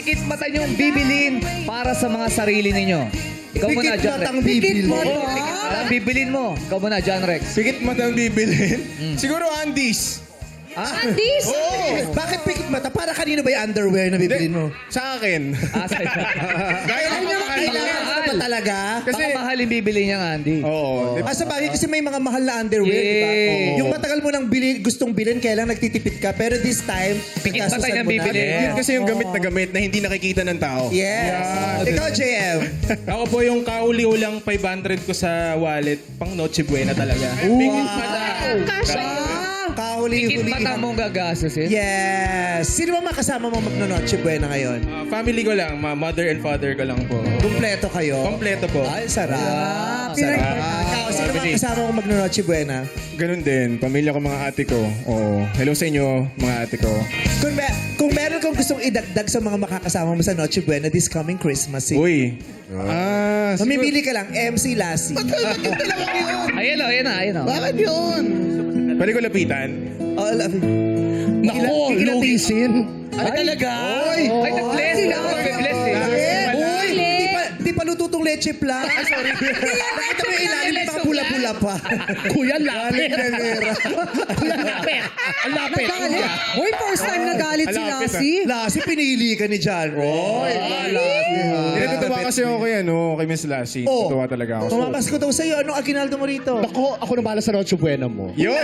pikit mata niyong bibilin para sa mga sarili ninyo? Ikaw muna, Pikit John Rex. matang bibil. Pikit mata ang bibilin mo. Ikaw muna, John Rex. Pikit matang bibilin. Siguro Andes. Andis! Oh, bakit pikit mata? Para kanino ba yung underwear na bibilin mo? Sa akin. Sa'yo. Gaya ng mga Kailangan mo ba talaga? Kasi Kasi- mahal yung bibili niyang Andy. Oo. Sa bagay kasi may mga mahal na underwear, di ba? Yeah. Yung matagal mo nang gustong bilhin, kaya lang nagtitipid ka. Pero this time, Pikit mata nagkasusan niyang mo na. bibili. Yun kasi yung gamit na gamit na hindi nakikita ng tao. Yes. Ikaw, JM. Ako po yung kauli-ulang 500 ko sa wallet, pang Noche Buena talaga. Kasha! Pikit Kahuli-huli. mata mong gagastusin. Yes. Sino ba makasama mo magno-Noche Buena ngayon? Family ko lang, mother and father ko lang po. Kumpleto kayo? Kompleto po. Ay, sarap. Sarap. Ikaw, sino ba kasama mo magno-Noche Buena? Ganun din. Pamilya ko, mga ate ko. Oo. Hello sa inyo, mga ate ko. Kung meron kang gustong idagdag sa mga makakasama mo sa Noche Buena this coming Christmas, Uy. mamimili ka lang, MC Lassie. Ayun o, ayun na, ayun o. Bakit yun? Pwede ko lapitan? Oh, Nako, lugisin. Ay, talaga? Ay, nag-bless ka. Nag-bless eh. Uy, di pa luto tong leche plan. Ay, sorry. Nakita mo yung ilalim, may mga pula-pula pa. Kuya, lapit. Kuya, lapit. Ang lapit. Nagalit. Uy, first time nagalit si Alapit, Lassie. Lassie, pinili ka ni John Roy. Natutuwa kasi ako kay, kay Miss Lassie. Oh. Natutuwa talaga ako. Tumapas ko to sa'yo. Anong aginaldo mo rito? Ako na bahala sa Noche Buena mo. Yun!